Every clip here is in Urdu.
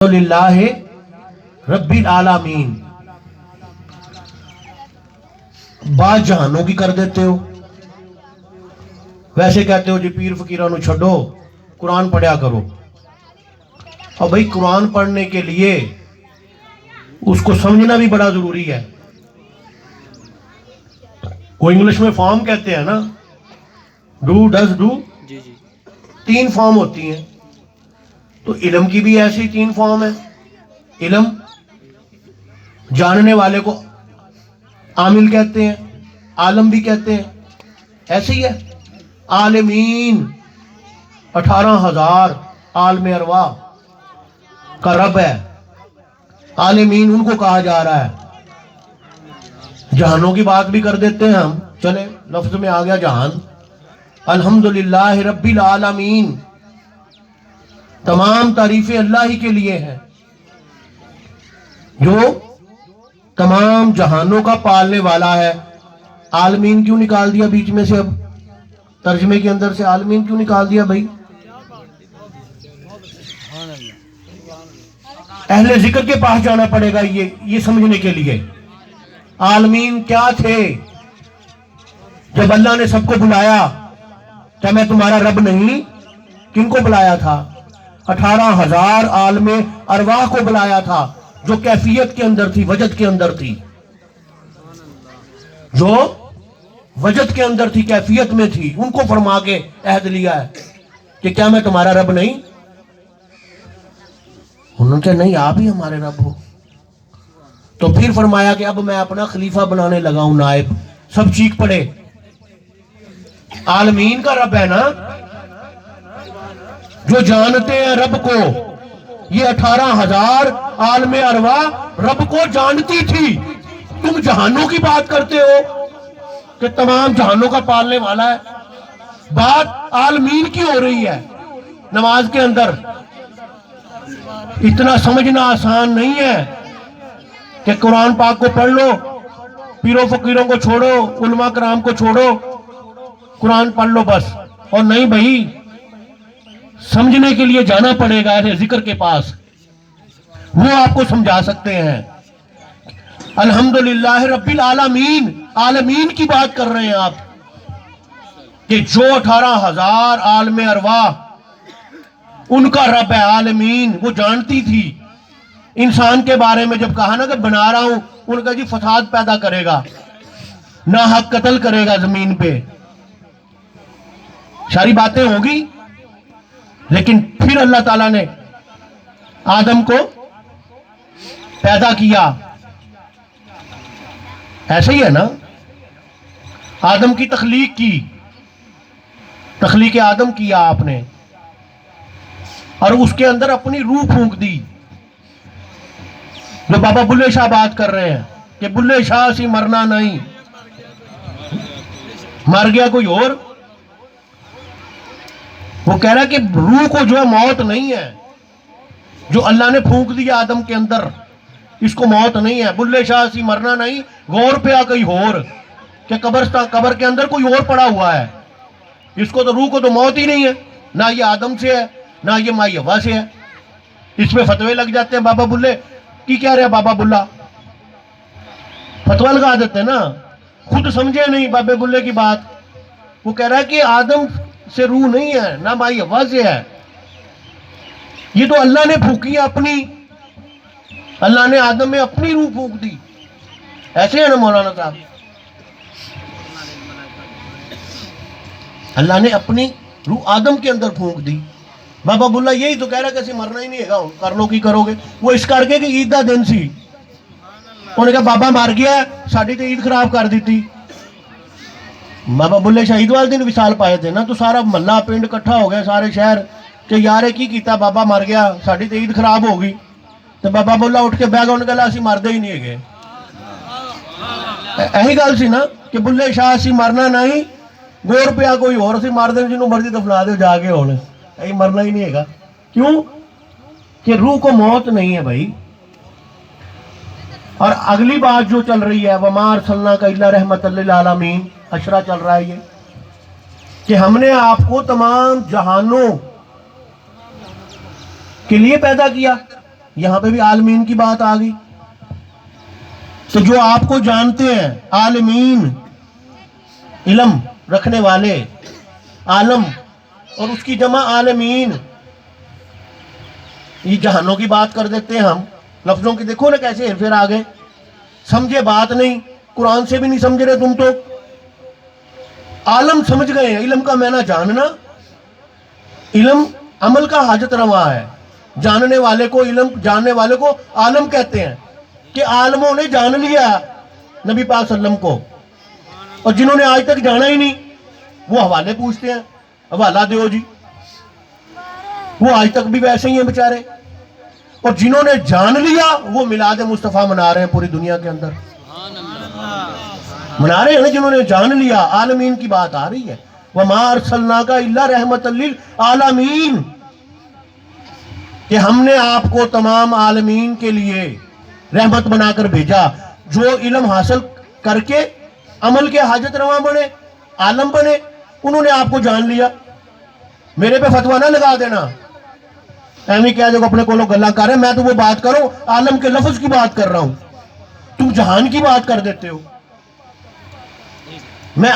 للہ رب العالمین. بات جہانوں کی کر دیتے ہو. ویسے کہتے ہو جی پیر فقیرانو چھڑو قرآن پڑھیا کرو. اور بھائی قرآن پڑھنے کے لیے اس کو سمجھنا بھی بڑا ضروری ہے. وہ انگلش میں فارم کہتے ہیں نا, ڈو ڈز ڈو, تین فارم ہوتی ہیں. تو علم کی بھی ایسی تین فارم ہے. علم جاننے والے کو عامل کہتے ہیں, عالم بھی کہتے ہیں. ایسے ہی ہے. عالمین 18,000 عالم ارواح کا رب ہے. عالمین ان کو کہا جا رہا ہے. جہانوں کی بات بھی کر دیتے ہیں ہم. چلے لفظ میں آ گیا جہان. الحمدللہ رب العالمین, تمام تعریفیں اللہ ہی کے لیے ہیں جو تمام جہانوں کا پالنے والا ہے. عالمین کیوں نکال دیا بیچ میں سے؟ اب ترجمے کے اندر سے عالمین کیوں نکال دیا بھائی؟ اہل ذکر کے پاس جانا پڑے گا یہ سمجھنے کے لیے. عالمین کیا تھے جب اللہ نے سب کو بلایا؟ کیا میں تمہارا رب نہیں؟ کن کو بلایا تھا؟ 18,000 عالم ارواح کو بلایا تھا جو کیفیت کے اندر تھی, وجد کے اندر تھی. جو وجد کے اندر تھی, کیفیت میں تھی. ان کو فرما کے عہد لیا ہے کہ کیا میں تمہارا رب نہیں؟ انہوں نے کہا نہیں, آپ ہی ہمارے رب ہو. تو پھر فرمایا کہ اب میں اپنا خلیفہ بنانے لگا ہوں, نائب. سب چیخ پڑے. عالمین کا رب ہے نا, جو جانتے ہیں رب کو. یہ 18,000 عالم ارواح رب کو جانتی تھی. تم جہانوں کی بات کرتے ہو کہ تمام جہانوں کا پالنے والا ہے. بات عالمین کی ہو رہی ہے. نماز کے اندر اتنا سمجھنا آسان نہیں ہے کہ قرآن پاک کو پڑھ لو, پیروں فقیروں کو چھوڑو, علماء کرام کو چھوڑو, قرآن پڑھ لو بس. اور نہیں بھائی, سمجھنے کے لیے جانا پڑے گا اہل ذکر کے پاس. وہ آپ کو سمجھا سکتے ہیں. الحمدللہ رب العالمین, عالمین کی بات کر رہے ہیں آپ کہ جو 18,000 عالم ارواح ان کا رب ہے. عالمین وہ جانتی تھی. انسان کے بارے میں جب کہا نا کہ بنا رہا ہوں, ان کا جی فساد پیدا کرے گا, ناحق قتل کرے گا زمین پہ, ساری باتیں ہوگی. لیکن پھر اللہ تعالیٰ نے آدم کو پیدا کیا. ایسے ہی ہے نا, آدم کی تخلیق کی, تخلیق آدم کیا آپ نے, اور اس کے اندر اپنی روح پھونک دی. جو بابا بلے شاہ بات کر رہے ہیں کہ بلے شاہ سی مرنا نہیں, مر گیا کوئی اور. وہ کہہ رہا ہے کہ روح کو جو ہے موت نہیں ہے, جو اللہ نے پھونک دیا آدم کے اندر, اس کو موت نہیں ہے. بلے شاہ سی مرنا نہیں, غور پہ آ کہیں اور کہ قبر کے اندر کوئی اور پڑا ہوا ہے. اس کو تو روح کو تو موت ہی نہیں ہے. نہ یہ آدم سے ہے, نہ یہ مائی حوا سے ہے. اس میں فتوے لگ جاتے ہیں. بابا بلے کی کہہ رہے ہیں, بابا بلا فتوہ لگا دیتے ہیں نا, خود سمجھے نہیں بابے بلے کی بات. وہ کہہ رہا ہے کہ آدم سے روح نہیں ہے, نہ مائی حوا سے ہے. یہ تو اللہ نے پھونکی ہے اپنی, اللہ نے آدم میں اپنی روح پھونک دی. ایسے ہے نا مولانا صاحب, اللہ نے اپنی روح آدم کے اندر پھونک دی. بابا بلا یہی تو کہہ رہا ہے کہ مرنا ہی نہیں ہے, کر لو کی کرو گے. وہ اس کر کے کہ عید دا دن سی, انہوں نے کہا بابا مر گیا ہے, ساڑی تو عید خراب کر دیتی. بابا بلے شہید والے دن وصال پائے تھے نا, تو سارا محلہ پنڈ کٹھا ہو گیا, سارے شہر کہ یار کی کیتا, بابا مر گیا, ساڑی تو عید خراب ہو گئی. تو بابا بلا اٹھ کے بہ گیا, انہوں نے کہا اسی مردے ہی نہیں ہے. یہی گل سی نا کہ بلے شاہ سی مرنا نہیں, غور پہ کوئی اور سی مر دیں, جنہوں مرضی دفنا دے جا کے. ہونے یہی مرنا ہی نہیں ہے. کیوں کہ روح کو موت نہیں ہے بھائی. اور اگلی بات جو چل رہی ہے, وَمَا أَرْسَلْنَاكَ إِلَّا رَحْمَةً لِلْعَالَمِينَ, اشرا چل رہا ہے یہ کہ ہم نے آپ کو تمام جہانوں کے لیے پیدا کیا. یہاں پہ بھی عالمین کی بات آ گئی. تو جو آپ کو جانتے ہیں عالمین، علم رکھنے والے، عالم اور اس کی جمع عالمین، یہ جہانوں کی بات کر دیتے ہیں ہم لفظوں کی. دیکھو نا کیسے ہیر پھیر آ گئے، سمجھے بات نہیں، قرآن سے بھی نہیں سمجھ رہے تم تو. عالم سمجھ گئے ہیں، علم کا معنی جاننا، علم عمل کا حاجت روا ہے. جاننے والے کو، علم جاننے والے کو عالم کہتے ہیں کہ عالموں نے جان لیا نبی پاک صلی اللہ علیہ وسلم کو، اور جنہوں نے آج تک جانا ہی نہیں وہ حوالے پوچھتے ہیں، حوالہ دیو جی. وہ آج تک بھی ویسے ہی ہیں بیچارے. اور جنہوں نے جان لیا وہ میلاد مصطفیٰ منا رہے ہیں پوری دنیا کے اندر، منا رہے ہیں جنہوں نے جان لیا. عالمین کی بات آ رہی ہے. وَمَا أَرْسَلْنَاكَ إِلَّا رَحْمَةً لِلْعَالَمِينَ، کہ ہم نے آپ کو تمام عالمین کے لیے رحمت بنا کر بھیجا. جو علم حاصل کر کے عمل کے حاجت رواں بنے، عالم بنے، انہوں نے آپ کو جان لیا. میرے پہ فتویٰ نہ لگا دینا، ایمی کیا جو اپنے کو لوگ گلہ کر رہے ہیں. میں تو وہ بات کروں عالم کے لفظ کی بات کر رہا ہوں، تم جہان کی بات کر دیتے ہو. میں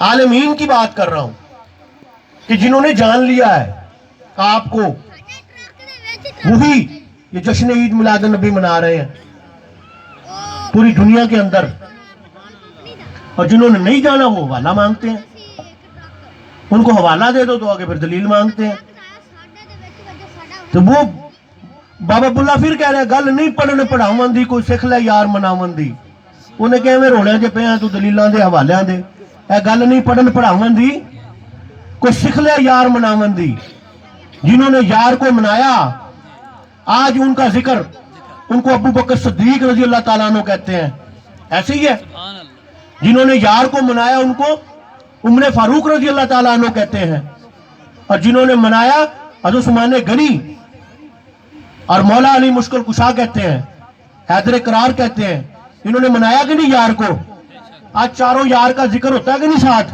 عالمین کی بات کر رہا ہوں کہ جنہوں نے جان لیا ہے آپ کو، وہی یہ جشن عید میلاد النبی منا رہے ہیں پوری دنیا کے اندر. اور جنہوں نے نہیں جانا وہ حوالہ مانگتے ہیں. ان کو حوالہ دے دو تو آگے پھر دلیل مانگتے ہیں. تو وہ بابا بلا پھر کہہ رہے ہیں گل نہیں پڑھنے پڑھاون دی، کوئی سکھ لے یار مناون دی. انہیں کہے میں روڑے جے پہ ہیں تو دلیلان دے حوالے دے. اے گل نہیں پڑھن پڑھاون دی، کوئی سکھ لے یار مناون دی. جنہوں نے یار کو منایا آج ان کا ذکر، ان کو ابو بکر صدیق رضی اللہ تعالیٰ عنہ کہتے ہیں. ایسے ہی ہے، جنہوں نے یار کو منایا ان کو عمر فاروق رضی اللہ تعالیٰ عنہ کہتے ہیں. اور جنہوں نے منایا حضرت عثمان غنی اور مولا علی مشکل کشا کہتے ہیں، حیدر قرار کہتے ہیں. انہوں نے منایا کہ نہیں یار کو؟ آج چاروں یار کا ذکر ہوتا ہے کہ نہیں ساتھ؟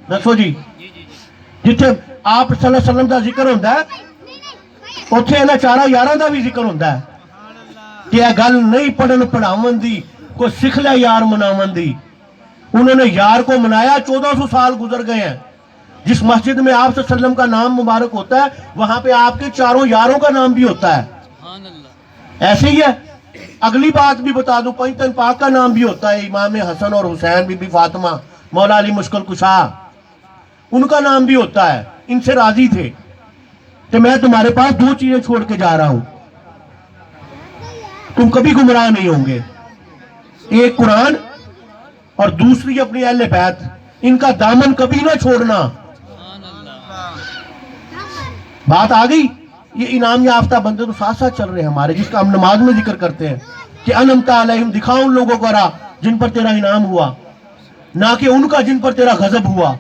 دسو جی. جتھے آپ صلی اللہ علیہ وسلم کا ذکر ہوتا ہے اتھے انہاں چارہ یاراں دا بھی ذکر ہوتا ہے کہ یہ گل نہیں پڑھن پڑھاون دی، کوئی سکھ لے یار مناون دی. انہوں نے یار کو منایا. 1400 سال گزر گئے ہیں. جس مسجد میں آپ صلی اللہ علیہ وسلم کا نام مبارک ہوتا ہے وہاں پہ آپ کے چاروں یاروں کا نام بھی ہوتا ہے. ایسے ہی ہے. اگلی بات بھی بتا دوں، پنجتن پاک کا نام بھی ہوتا ہے. امام حسن اور حسین، بی بی فاطمہ، مولا علی مشکل کشا، ان کا نام بھی ہوتا ہے. ان سے راضی تھے کہ میں تمہارے پاس 2 چیزیں چھوڑ کے جا رہا ہوں، تم کبھی گمراہ نہیں ہوں گے. ایک قرآن اور دوسری اپنی اہل بیت. ان کا دامن کبھی نہ چھوڑنا. بات آ گئی. یہ انعام یافتہ بندے تو ساتھ ساتھ چل رہے ہیں ہمارے، جس کا ہم نماز میں ذکر کرتے ہیں کہ انعمت علیہم، دکھاؤ ان لوگوں کو راہ جن پر تیرا انعام ہوا، نہ کہ ان کا جن پر تیرا غضب ہوا.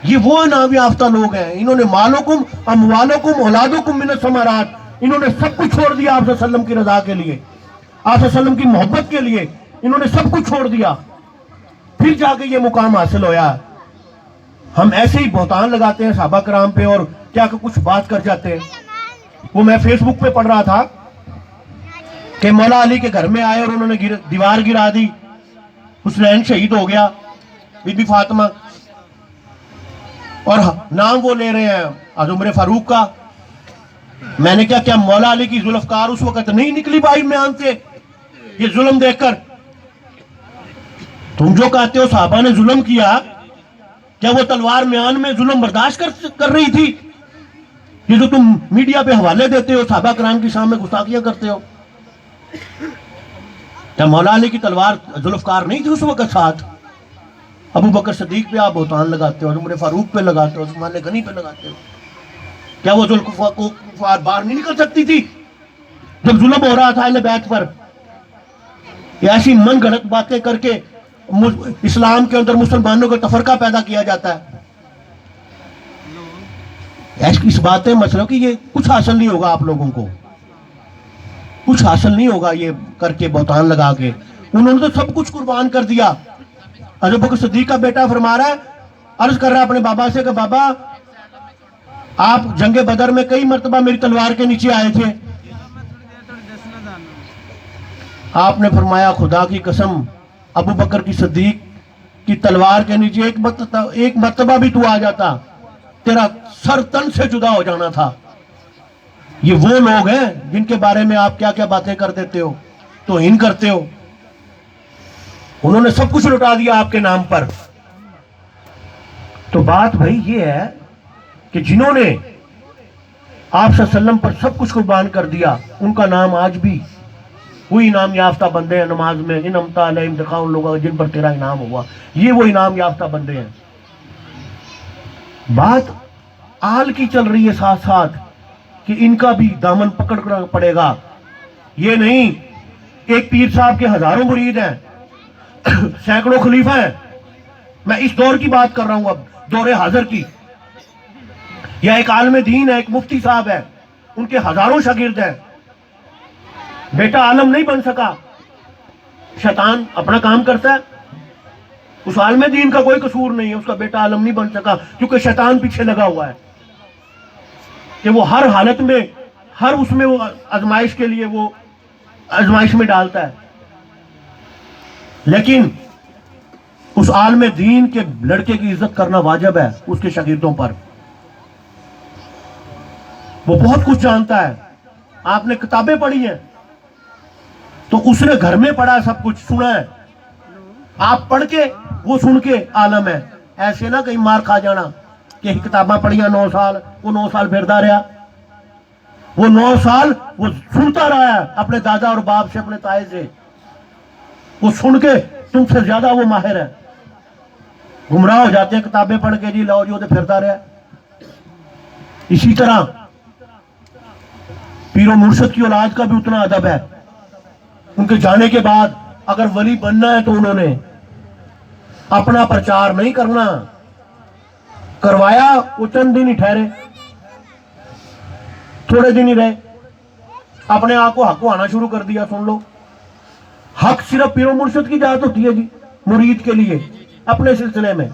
یہ وہ انعام یافتہ لوگ ہیں. انہوں نے مالکم اموالکم اولادکم من الثمرات، انہوں نے سب کچھ چھوڑ دیا آپ صلی اللہ علیہ وسلم کی رضا کے لیے، آپ صلی اللہ علیہ وسلم کی محبت کے لیے. انہوں نے سب کچھ چھوڑ دیا، پھر جا کے یہ مقام حاصل ہویا. ہم ایسے ہی بہتان لگاتے ہیں صحابہ کرام پہ اور کیا کہ کچھ بات کر جاتے ہیں. وہ میں فیس بک پہ پڑھ رہا تھا کہ مولا علی کے گھر میں آئے اور انہوں نے دیوار گرا دی، حسین شہید ہو گیا، بی بی فاطمہ، اور نام وہ لے رہے ہیں حضرت عمر فاروق کا. میں نے کیا مولا علی کی ذوالفقار اس وقت نہیں نکلی بائی میان سے یہ ظلم دیکھ کر؟ تم جو کہتے ہو صحابہ نے ظلم کیا، کیا وہ تلوار میان میں ظلم برداشت کر رہی تھی؟ یہ جو تم میڈیا پہ حوالے دیتے ہو، صحابہ کرام کی شان میں گستاخیاں کرتے ہو، کیا مولا علی کی تلوار ذوالفقار نہیں تھی اس وقت ساتھ؟ ابو بکر صدیق پہ آپ بہتان لگاتے ہو، عمر فاروق پہ لگاتے ہو، عثمان غنی پہ لگاتے ہو. کیا وہ ذوالفقار باہر نہیں نکل سکتی تھی جب ظلم ہو رہا تھا اہل بیت پر؟ ایسی من گھڑت باتیں کر کے اسلام کے اندر مسلمانوں کا تفرقہ پیدا کیا جاتا ہے. اس باتیں مسئلہ کہ یہ کچھ حاصل نہیں ہوگا، آپ لوگوں کو کچھ حاصل نہیں ہوگا یہ کر کے بہتان لگا کے. انہوں نے تو سب کچھ قربان کر دیا. حضرت بکر صدیق کا بیٹا فرما رہا ہے، عرض کر رہا ہے اپنے بابا سے کہ بابا آپ جنگ بدر میں کئی مرتبہ میری تلوار کے نیچے آئے تھے. آپ نے فرمایا خدا کی قسم ابو بکر کی صدیق کی تلوار کے نیچے ایک مرتبہ بھی تو آ جاتا تیرا سر تن سے جدا ہو جانا تھا. یہ وہ لوگ ہیں جن کے بارے میں آپ کیا کیا باتیں کر دیتے ہو, توہین کرتے ہو. انہوں نے سب کچھ لٹا دیا آپ کے نام پر. تو بات بھائی یہ ہے کہ جنہوں نے آپ صلی اللہ علیہ وسلم پر سب کچھ قربان کر دیا ان کا نام آج بھی وہی انعام یافتہ بندے ہیں. نماز میں انعمت علیہم دکھا ان لوگوں جن پر تیرا انعام ہوا, یہ وہ انعام یافتہ بندے ہیں. بات آل کی چل رہی ہے ساتھ ساتھ کہ ان کا بھی دامن پکڑنا پڑے گا. یہ نہیں ایک پیر صاحب کے ہزاروں مرید ہیں, سینکڑوں خلیفہ ہیں. میں اس دور کی بات کر رہا ہوں, اب دور حاضر کی. یا ایک عالم دین ہے, ایک مفتی صاحب ہے, ان کے ہزاروں شاگرد ہیں. بیٹا عالم نہیں بن سکا, شیطان اپنا کام کرتا ہے. اس عالم دین کا کوئی قصور نہیں ہے, اس کا بیٹا عالم نہیں بن سکا کیونکہ شیطان پیچھے لگا ہوا ہے کہ وہ ہر حالت میں ہر اس میں وہ آزمائش کے لیے وہ آزمائش میں ڈالتا ہے. لیکن اس عالم دین کے لڑکے کی عزت کرنا واجب ہے اس کے شاگردوں پر. وہ بہت کچھ جانتا ہے. آپ نے کتابیں پڑھی ہیں تو اس نے گھر میں پڑھا, سب کچھ سنا ہے. آپ پڑھ کے وہ سن کے عالم ہے. ایسے نہ کہیں مار کھا جانا کہ کتاباں پڑھیاں 9 سال, وہ 9 سال پھردا رہا. وہ 9 سال وہ سنتا رہا ہے اپنے دادا اور باپ سے, اپنے تائے سے. وہ سن کے تم سے زیادہ وہ ماہر ہے. گمراہ ہو جاتے ہیں کتابیں پڑھ کے, جی لاؤ جی وہ تو پھرتا رہا. اسی طرح پیر و مرشد کی اولاد کا بھی اتنا ادب ہے. ان کے جانے کے بعد اگر ولی بننا ہے تو انہوں نے اپنا پرچار نہیں کرنا. کروایا وہ چند دن ہی ٹھہرے, تھوڑے دن ہی رہے, اپنے آپ کو حق کو آنا شروع کر دیا. سن لو, حق صرف پیر و مرشد کی ذات ہوتی ہے جی, مرید کے لیے اپنے سلسلے میں.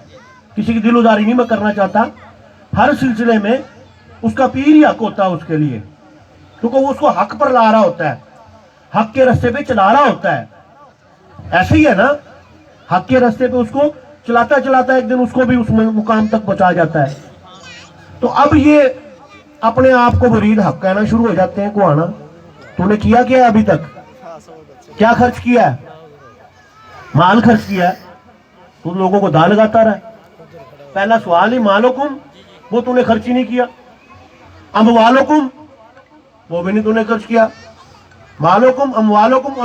کسی کی دل اداری نہیں میں کرنا چاہتا. ہر سلسلے میں اس کا پیر ہی حق ہوتا ہے اس کے لیے, کیونکہ وہ اس کو حق پر لا رہا ہوتا ہے, حق کے راستے پہ چلا رہا ہوتا ہے. ایسے ہی ہے نا, حق کے راستے پہ اس کو چلاتا چلاتا ایک دن اس کو بھی اس مقام تک پہنچا جاتا ہے. تو اب یہ اپنے آپ کو مرید حق کہنا شروع ہو جاتے ہیں. کو آنا تو نے کیا کیا ہے ابھی تک؟ کیا خرچ کیا ہے؟ مال خرچ کیا ہے. تو لوگوں کو دا لگاتا رہا. پہلا سوال ہی مالکم, وہ تو نے خرچ ہی نہیں کیا. اموالکم, وہ بھی نہیں تو نے خرچ کیا. مالکم اموالکم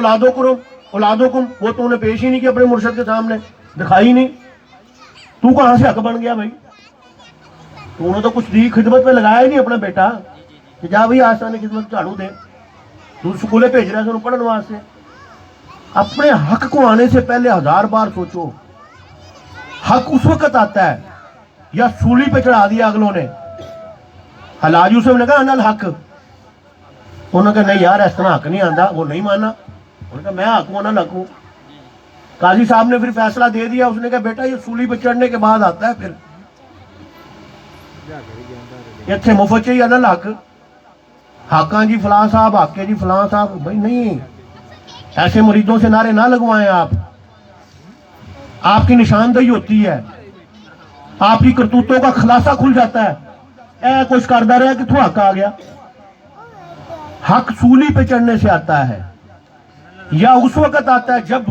اولادکم, وہ تو نے پیش ہی نہیں کیا اپنے مرشد کے سامنے, دکھائی نہیں. تو کہاں سے حق بن گیا بھائی؟ تو نے تو کچھ دی, خدمت میں لگایا ہی نہیں اپنا بیٹا کہ جا بھائی آسان خدمت جھاڑو دے. تو سکولے بھیج رہا ہے انہوں پڑھنے واسطے. اپنے حق کو آنے سے پہلے 1000 بار سوچو. حق اس وقت آتا ہے یا سولی پہ چڑھا دیا اگلوں نے. حلاج یوسف نے کہا انا الحق, انہوں نے کہا نہیں یار اس طرح حق نہیں آتا, وہ نہیں مانا. انہوں نے کہا میں حق ہوں انا الحق ہوں. قاضی صاحب نے پھر فیصلہ دے دیا. اس نے کہا بیٹا یہ سولی پہ چڑھنے کے بعد آتا ہے, پھر یہ تھے مفت چاہیے انا الحق. حقاں جی فلاں صاحب, حق کے جی فلاں صاحب. بھائی نہیں, ایسے مریدوں سے نعرے نہ لگوائیں. آپ کی نشاندہی ہوتی ہے, آپ کی کرتوتوں کا خلاصہ کھل جاتا ہے. اے کچھ کردہ رہا کہ تو حق آ گیا. حق سولی پہ چڑھنے سے آتا ہے یا اس وقت آتا ہے جب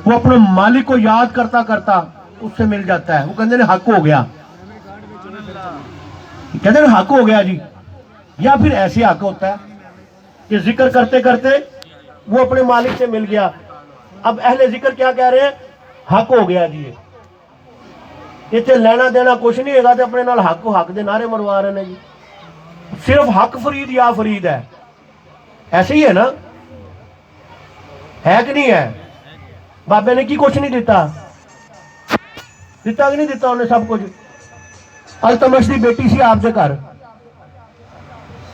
وہ اپنے مالک کو یاد کرتا کرتا اس سے مل جاتا ہے. وہ کہتے ہیں حق ہو گیا, کہتے ہیں حق ہو گیا جی. یا پھر ایسے حق ہوتا ہے کہ ذکر کرتے کرتے وہ اپنے مالک سے مل گیا. اب اہل ذکر کیا کہہ رہے ہیں؟ حق ہو گیا جی. اتنے لینا دینا کچھ نہیں ہے, اپنے نال حق کو حق دے نعرے مروا رہے ہیں جی. صرف حق فرید یا فرید ہے. ایسے ہی ہے نا, ہے کہ نہیں ہے؟ بابے نے کی کچھ نہیں دیتا کہ نہیں دیتا انہیں سب کچھ. التمش دی بیٹی سی آپ سے گھر,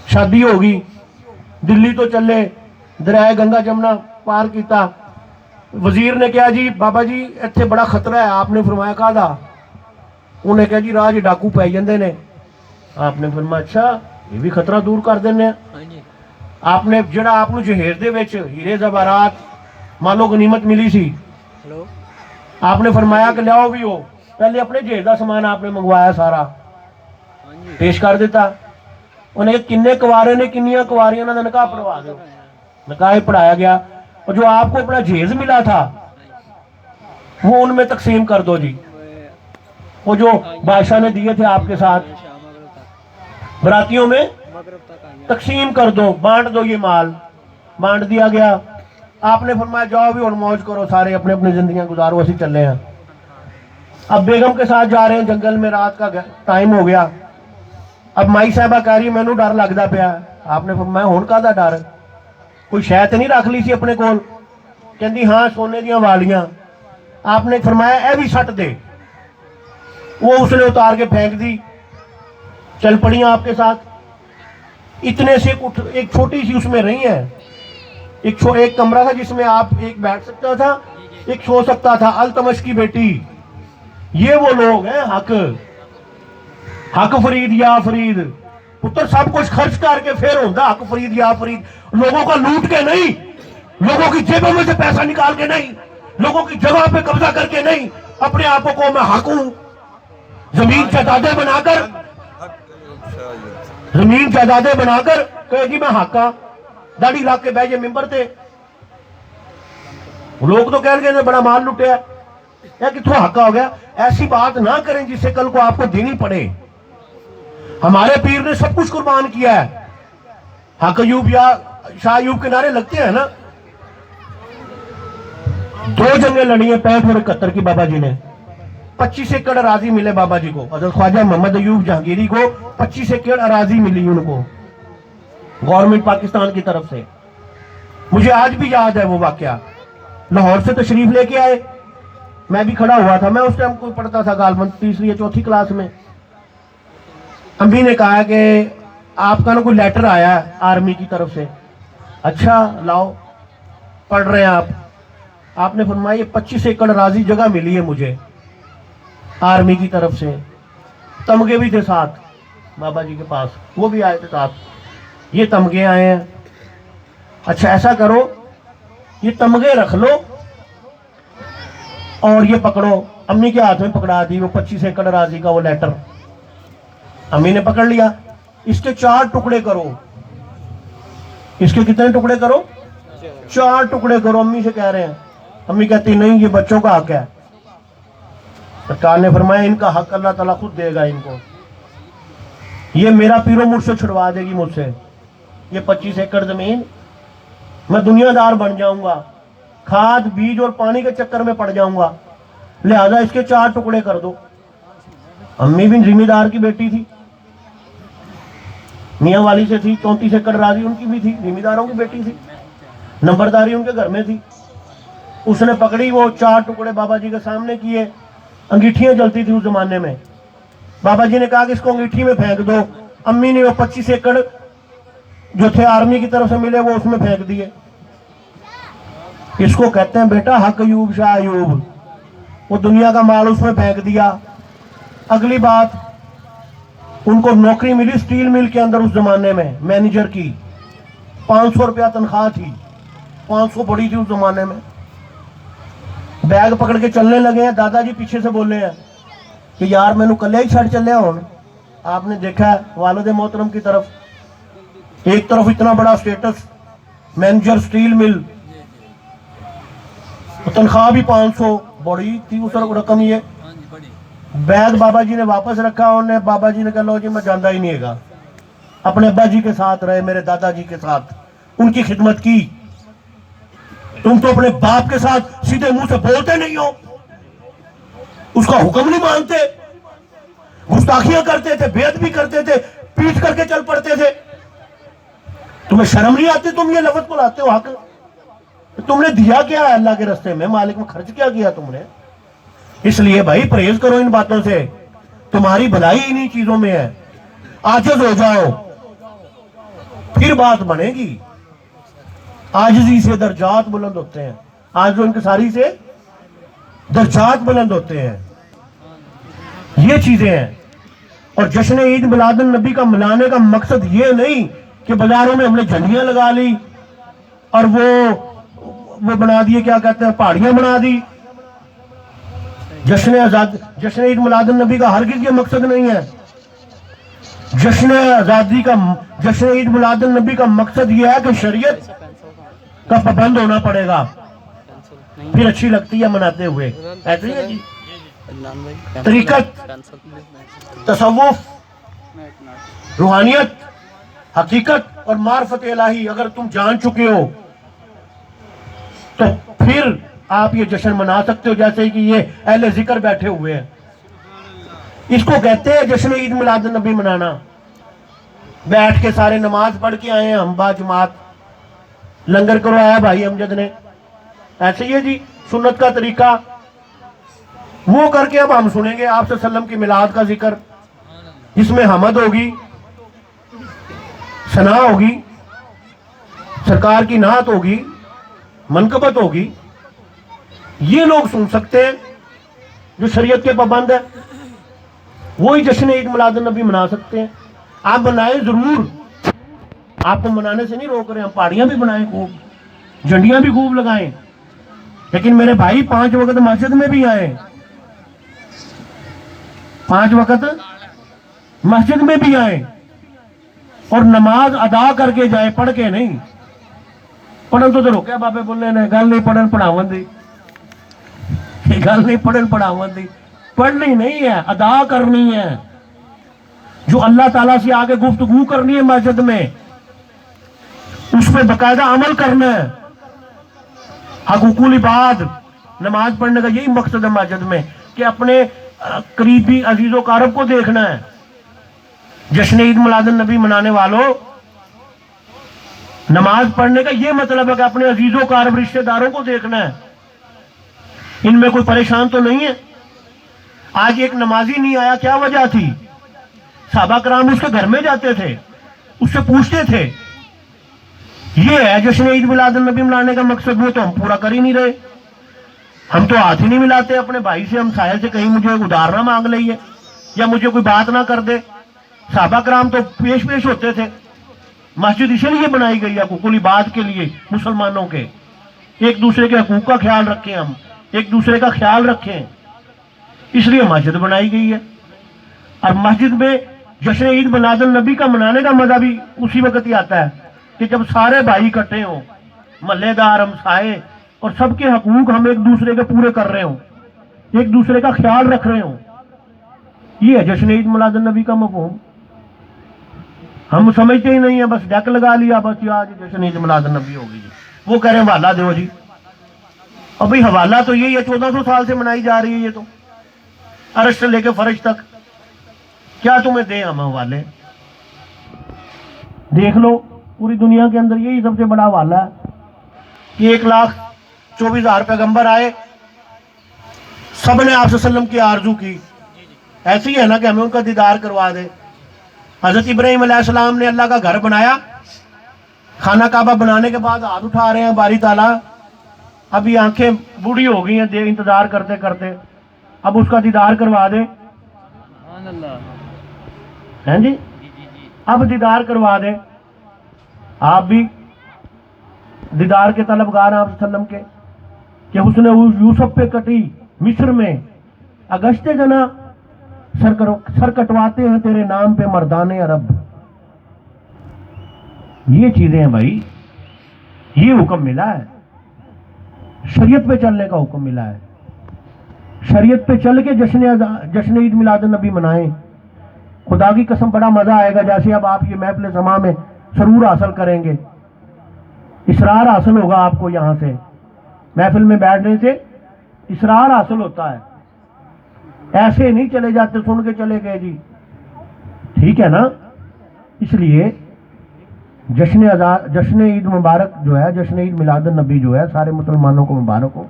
شادی ہوگی, دلی تو چلے, دریائے گنگا جمنا پار کیتا. وزیر نے کہا جی بابا جی اتنے بڑا خطرہ ہے. آپ نے فرمایا کہا دا. انہیں کہا جی راہ ڈاکو پائی جاندے نے, آپ نے فرمایا اچھا یہ بھی خطرہ دور کر دینے ہیں. آپ نے جڑا آپ نو جہیز دے وچ ہیرے زیورات مالو غنیمت ملی سی, آپ نے فرمایا کہ لیاؤ بھی ہو, پہلے اپنے جہیز دا سامان آپ نے منگوایا سارا پیش کر دیتا. انہیں کنے کوارے نے کنیاں کواریاں نے نکاح پڑھوا دو, نکاح پڑھایا گیا, اور جو آپ کو اپنا جہیز ملا تھا وہ ان میں تقسیم کر دو جی. وہ جو بادشاہ نے دیے تھے آپ کے ساتھ براتیوں میں تقسیم کر دو, بانٹ دو, یہ مال بانٹ دیا گیا. آپ نے فرمایا جاؤ بھی اور موج کرو, سارے اپنے اپنی زندگیاں گزارو, اسی چلے ہیں. اب بیگم کے ساتھ جا رہے ہیں جنگل میں, رات کا ٹائم ہو گیا. اب مائی صاحبہ کہہ رہی مینوں ڈر لگدا پیا. آپ نے فرمایا ہن کہدا ڈر, کوئی شے تے نہیں رکھ لی سی اپنے کول؟ کہندی ہاں سونے دیاں والیاں. آپ نے فرمایا اے بھی سٹ دے. وہ اس نے اتار کے پھینک دی, چل پڑی آپ کے ساتھ. اتنے سے ایک چھوٹی سی اس میں رہی ہیں, ایک کمرہ تھا جس میں آپ ایک بیٹھ سکتا تھا, ایک سو سکتا تھا. التمش کی بیٹی, یہ وہ لوگ ہیں حق فرید یا فرید. پتر سب کچھ خرچ کر کے پھر ہوتا حق فرید یا فرید, لوگوں کا لوٹ کے نہیں, لوگوں کی جیبوں میں سے پیسہ نکال کے نہیں, لوگوں کی جگہ پہ قبضہ کر کے نہیں. اپنے آپ کو میں حق ہوں, زمین جائیدادیں بنا کر, زمین جائیدادیں بنا کر کہے گی میں حق ہاں. داڑھی لا کے بیجے ممبر تھے, لوگ تو کہہ گئے بڑا مال لٹیا, یا کتوں حقہ ہو گیا. ایسی بات نہ کریں جس سے کل کو آپ کو دینی پڑے. ہمارے پیر نے سب کچھ قربان کیا ہے. حق ایوب یا شاہ ایوب کے نعرے لگتے ہیں نا. 2 جنگیں لڑی ہیں 65 اور 71 کی بابا جی نے. 25 ایکڑ اراضی ملے بابا جی کو, حضرت خواجہ محمد ایوب جہانگیری کو 25 ایکڑ اراضی ملی ان کو گورنمنٹ پاکستان کی طرف سے. مجھے آج بھی یاد ہے وہ واقعہ. لاہور سے تشریف لے کے آئے, میں بھی کھڑا ہوا تھا. میں اس ٹائم کوئی پڑھتا تھا غالباً 3 یا 4 کلاس میں. امی نے کہا کہ آپ کا نا کوئی لیٹر آیا ہے آرمی کی طرف سے. اچھا لاؤ, پڑھ رہے ہیں آپ. آپ نے فرمایا یہ 25 ایکڑ اراضی جگہ ملی ہے مجھے آرمی کی طرف سے. تمغے بھی تھے ساتھ بابا جی کے پاس, وہ بھی آئے تھے ساتھ. یہ تمغے آئے ہیں. اچھا ایسا کرو, یہ تمغے رکھ لو اور یہ پکڑو. امی کے ہاتھ میں پکڑا دی وہ 25 ایکڑ اراضی کا وہ لیٹر. امی نے پکڑ لیا. اس کے 4 ٹکڑے کرو. اس کے کتنے ٹکڑے کرو؟ 4 ٹکڑے کرو. امی سے کہہ رہے ہیں. امی کہتی نہیں یہ بچوں کا حق ہے. سرکار نے فرمایا ان کا حق اللہ تعالیٰ خود دے گا ان کو. یہ میرا پیرو مجھ سے چھڑوا دے گی مجھ سے. یہ 25 ایکڑ زمین میں دنیا دار بن جاؤں گا, کھاد بیج اور پانی کے چکر میں پڑ جاؤں گا, لہذا اس کے 4 ٹکڑے کر دو. امی بھی ذمہ دار کی بیٹی تھی, میاں والی سے تھی. 34 ایکڑ راضی ان کی بھی تھی, ذمہ داروں کی بیٹی تھی, نمبرداری ان کے گھر میں تھی. اس نے پکڑی وہ 4 ٹکڑے بابا جی کے سامنے کیے. انگیٹھیاں جلتی تھی اس زمانے میں. بابا جی نے کہا کہ اس کو انگیٹھی میں پھینک دو. امی نے وہ 25 ایکڑ جو تھے آرمی کی طرف سے ملے وہ اس میں پھینک دیے. اس کو کہتے ہیں بیٹا حق ایوب شاہ ایوب. وہ دنیا کا مال اس میں پھینک دیا. اگلی بات, ان کو نوکری ملی سٹیل مل کے اندر اس زمانے میں مینیجر کی. 500 روپیہ تنخواہ تھی. 500 بڑی تھی اس زمانے میں. بیگ پکڑ کے چلنے لگے ہیں. دادا جی پیچھے سے بولے ہیں کہ یار میں نے کلے ہی چھڑ چلے ہوں. آپ نے دیکھا ہے والد محترم کی طرف, ایک طرف اتنا بڑا سٹیٹس, مینیجر سٹیل مل, تنخواہ بھی 500 بڑی تھی اس رقم. یہ بیگ بابا جی نے واپس رکھا. انہیں بابا جی نے کہا لو جی میں جاندہ ہی نہیں گا. اپنے ابا جی کے ساتھ رہے, میرے دادا جی کے ساتھ, ان کی خدمت کی. تم تو اپنے باپ کے ساتھ سیدھے منہ سے بولتے نہیں ہو, اس کا حکم نہیں مانتے, گستاخیاں کرتے تھے, بے ادبی کرتے تھے, پیٹ کر کے چل پڑتے تھے. تمہیں شرم نہیں آتی؟ تم یہ لفظ بلاتے ہو حق. تم نے دیا کیا ہے اللہ کے راستے میں؟ مالک میں خرچ کیا کیا تم نے؟ اس لیے بھائی پرہیز کرو ان باتوں سے, تمہاری بھلائی انہی چیزوں میں ہے. عاجز ہو جاؤ پھر بات بنے گی. عاجزی سے درجات بلند ہوتے ہیں. آج جو انکساری سے درجات بلند ہوتے ہیں. یہ چیزیں ہیں. اور جشن عید میلاد النبی کا منانے کا مقصد یہ نہیں کہ بازاروں میں ہم نے جھنڈیاں لگا لی اور وہ بنا دیے، کیا کہتے ہیں، پہاڑیاں بنا دی۔ جشن عید میلاد النبی کا ہرگز یہ مقصد نہیں ہے۔ جشن عید میلاد النبی کا مقصد یہ ہے کہ شریعت کا پابند ہونا پڑے گا، پھر اچھی لگتی ہے مناتے ہوئے۔ ایسے ہی ہے جی، طریقت، تصوف، روحانیت، حقیقت اور معرفت الہی اگر تم جان چکے ہو تو پھر آپ یہ جشن منا سکتے ہو، جیسے کہ یہ اہل ذکر بیٹھے ہوئے ہیں۔ اس کو کہتے ہیں جشن عید میلاد النبی منانا۔ بیٹھ کے سارے نماز پڑھ کے آئے ہیں ہم با جماعت، لنگر کروایا بھائی امجد نے، ایسے ہی ہے جی سنت کا طریقہ۔ وہ کر کے اب ہم سنیں گے آپ صلی اللہ علیہ وسلم کی میلاد کا ذکر، جس میں حمد ہوگی، ثنا ہوگی، سرکار کی نعت ہوگی، منقبت ہوگی۔ یہ لوگ سن سکتے ہیں جو شریعت کے پابند ہیں، وہی جشن عید میلاد النبی منا سکتے ہیں۔ آپ بنائیں ضرور، آپ کو منانے سے نہیں روک رہے، ہم پہاڑیاں بھی بنائیں خوب، جھنڈیاں بھی خوب لگائیں، لیکن میرے بھائی 5 وقت مسجد میں بھی آئیں، 5 وقت مسجد میں بھی آئیں اور نماز ادا کر کے جائیں، پڑھ کے نہیں۔ پڑھن تو روکیا بابے بولنے نے، گل نہیں پڑھن پڑھاون دی، گل نہیں پڑھن پڑھاون دی، پڑھنی نہیں ہے، ادا کرنی ہے۔ جو اللہ تعالیٰ سے آگے گفتگو کرنی ہے مسجد میں، اس پہ باقاعدہ عمل کرنا ہے۔ حقوق العباد، نماز پڑھنے کا یہی مقصد ہے مسجد میں، کہ اپنے قریبی عزیز و اقارب کو دیکھنا ہے۔ جشن عید میلاد النبی منانے والوں، نماز پڑھنے کا یہ مطلب ہے کہ اپنے عزیز و اقارب رشتہ داروں کو دیکھنا ہے۔ ان میں کوئی پریشان تو نہیں ہے؟ آج ایک نمازی نہیں آیا، کیا وجہ تھی؟ صحابہ کرام اس کے گھر میں جاتے تھے، اس سے پوچھتے تھے۔ یہ ہے جشن عید میلاد النبی منانے کا مقصد، وہ تو ہم پورا کر ہی نہیں رہے۔ ہم تو ہاتھ ہی نہیں ملاتے اپنے بھائی سے، ہم سائے سے، کہیں مجھے ادھار نہ مانگ لئیے یا مجھے کوئی بات نہ کر دے۔ صحابہ کرام تو پیش ہوتے تھے۔ مسجد اسی لیے بنائی گئی ہے، حقوق العباد کے لیے، مسلمانوں کے، ایک دوسرے کے حقوق کا خیال رکھیں، ہم ایک دوسرے کا خیال رکھیں، اس لیے مسجد بنائی گئی ہے۔ اور مسجد میں جشن عید میلاد النبی کا منانے کا مزہ بھی اسی وقت ہی آتا ہے کہ جب سارے بھائی اکٹھے ہوں، محلے دار، ہمسائے، اور سب کے حقوق ہم ایک دوسرے کے پورے کر رہے ہوں، ایک دوسرے کا خیال رکھ رہے ہوں۔ یہ ہے جشن عید میلاد النبی کا مفہوم۔ ہم سمجھتے ہی نہیں ہیں، بس ڈیک لگا لیا، بس آج جشن عید میلاد النبی ہوگی جی، وہ کہہ رہے ہیں حوالہ دو جی۔ اور بھئی حوالہ تو یہی ہے، 1400 سال سے منائی جا رہی ہے یہ تو، عرش سے لے کے فرش تک، کیا تمہیں دیں ہم حوالے؟ دیکھ لو پوری دنیا کے اندر یہی سب سے بڑا حوالہ ہے کہ 1,24,000 پیغمبر آئے، سب نے آپ صلی اللہ علیہ وسلم کی آرزو کی، ایسی ہے نا کہ ہمیں ان کا دیدار کروا دے۔ حضرت ابراہیم علیہ السلام نے اللہ کا گھر بنایا، خانہ کعبہ بنانے کے بعد ہاتھ اٹھا رہے ہیں باری تعالیٰ، ابھی آنکھیں بوڑھی ہو گئی ہیں انتظار کرتے کرتے، اب اس کا دیدار کروا دے۔ ہیں جی، اب دیدار کروا دے۔ آپ بھی دیدار کے طلبگار ہیں آپ صلی اللہ علیہ وسلم کے، کہ حسن یوسف پہ کٹی مصر میں اگشت جنا، سر کٹواتے ہیں تیرے نام پہ مردان عرب۔ یہ چیزیں ہیں بھائی، یہ حکم ملا ہے، شریعت پہ چلنے کا حکم ملا ہے۔ شریعت پہ چل کے جشن عید میلاد النبی منائیں، خدا کی قسم بڑا مزہ آئے گا۔ جیسے اب آپ یہ محفل سما میں سرور حاصل کریں گے، اسرار حاصل ہوگا آپ کو، یہاں سے محفل میں بیٹھنے سے اسرار حاصل ہوتا ہے، ایسے نہیں چلے جاتے سن کے چلے گئے جی، ٹھیک ہے نا؟ اس لیے جشن عید مبارک جو ہے، جشن عید میلاد النبی جو ہے، سارے مسلمانوں کو مبارک ہو،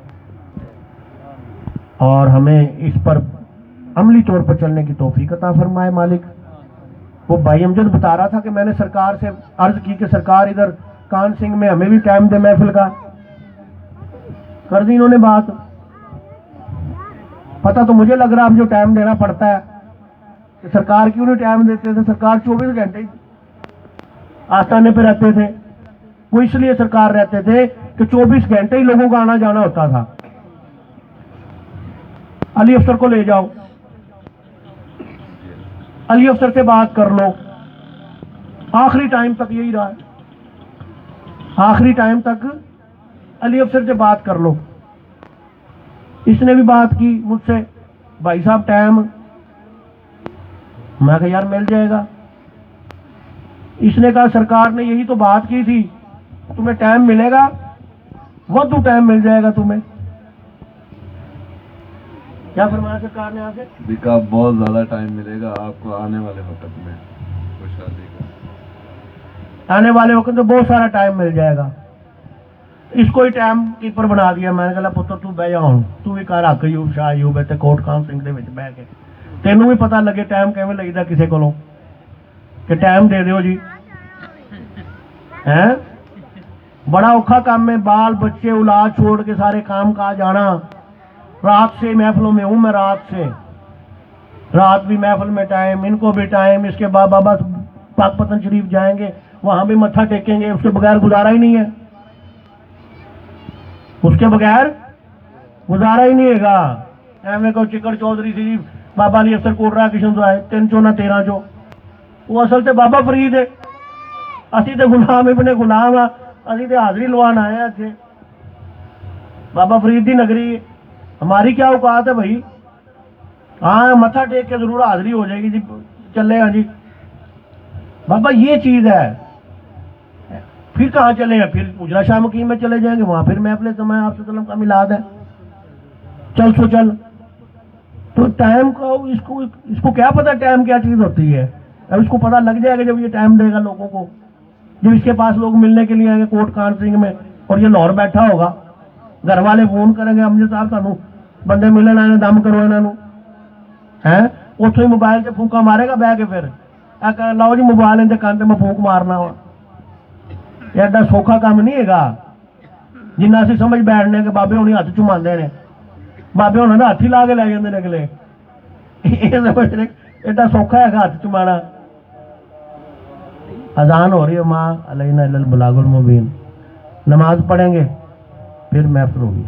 اور ہمیں اس پر عملی طور پر چلنے کی توفیق عطا فرمائے مالک۔ وہ بھائی امجد بتا رہا تھا کہ میں نے سرکار سے عرض کی کہ سرکار ادھر کان سنگھ میں ہمیں بھی ٹائم دے محفل کا، کر دی انہوں نے بات۔ پتہ تو مجھے لگ رہا اب جو ٹائم دینا پڑتا ہے، کہ سرکار کیوں نہیں ٹائم دیتے تھے. سرکار 24 گھنٹے ہی آستانے پہ رہتے تھے. وہ اس لیے سرکار رہتے تھے کہ 24 گھنٹے ہی لوگوں کا آنا جانا ہوتا تھا. علی افسر کو لے جاؤ, علی افسر سے بات کر لو. آخری ٹائم تک یہی رہا ہے, آخری ٹائم تک علی افسر سے بات کر لو. اس نے بھی بات کی مجھ سے, بھائی صاحب ٹائم, میں کہا یار مل جائے گا. اس نے کہا سرکار نے یہی تو بات کی تھی, تمہیں ٹائم ملے گا, وقت ٹائم مل جائے گا تمہیں. کیا فرمایا سرکار نے آگے؟ دیکھا بہت زیادہ ٹائم ملے گا آپ کو آنے والے وقت میں, شادی کا آنے والے وقت میں بہت سارا ٹائم مل جائے گا. اس کو ہی ٹائم کیپر بنا دیا. میں نے کہا پتر تو بہ جا ہوں, تو بھی کر حق یوب شاہ یوب ہے کوٹ خان سنگھ دے وچ بہ کے تینوں بھی پتہ لگے ٹائم کیویں لگدا کسے کولوں کہ ٹائم دے دیو جی. ہیں بڑا اوکھا کام ہے, بال بچے اولاد چھوڑ کے سارے کام کاج جانا. رات سے محفلوں میں ہوں میں, رات بھی محفل میں ٹائم, ان کو بھی ٹائم. اس کے بعد بابا پاک پتن شریف جائیں گے, وہاں بھی متھا ٹیکیں گے. اس کے بغیر گزارا ہی نہیں ہے, اس کے بغیر گزارا ہی نہیں ہے گا. ایویں کو چکر چودھری سی بابا علی افسر کوٹ رہا کشن تو آئے 3 چو نہ 13 چو. وہ اصل تے بابا فرید ہے, اسی تے غلام ابن غلام ہاں, اسی تے حاضری لوان آئے ہیں اتنے. بابا فرید دی نگری ہماری کیا اوقات ہے بھائی؟ ہاں متھا ٹیک کے ضرور حاضری ہو جائے گی جی, چلے گا جی. بابا یہ چیز ہے. پھر کہاں چلے ہیں؟ پھر اجرا شاہ مقیم میں چلے جائیں گے, وہاں پھر محفل سمے آپ صلی اللہ علیہ وسلم کا میلاد ہے. چل سو چل. تو ٹائم کو اس کو کیا پتا ٹائم کیا چیز ہوتی ہے؟ اب اس کو پتا لگ جائے گا جب یہ ٹائم دے گا لوگوں کو. جب اس کے پاس لوگ ملنے کے لیے آئیں گے کوٹ خان سنگھ میں, اور یہ لاہور بیٹھا ہوگا, گھر والے فون کریں گے امجد صاحب تمہیں بندے ملن آئے, دم کرو انہوں ہے. اتوں ہی موبائل سے پھونکا مارے گا بہ کے, پھر لاؤ جی موبائل ان کے کان میں پھونک مارنا وا. یہ ایڈا سوکھا کام نہیں ہے گا جنہ اسی سمجھ بیٹھنے کہ بابے ہونی ہاتھ چما نے, بابے ہونا ہاتھ ہی لا کے لے جاتے اگلے. ایڈا سوکھا ہے ہاتھ چمانا. اذان ہو رہی ہے, ماں علینا الا البلاغ المبین. نماز پڑھیں گے پھر محفل ہوگی.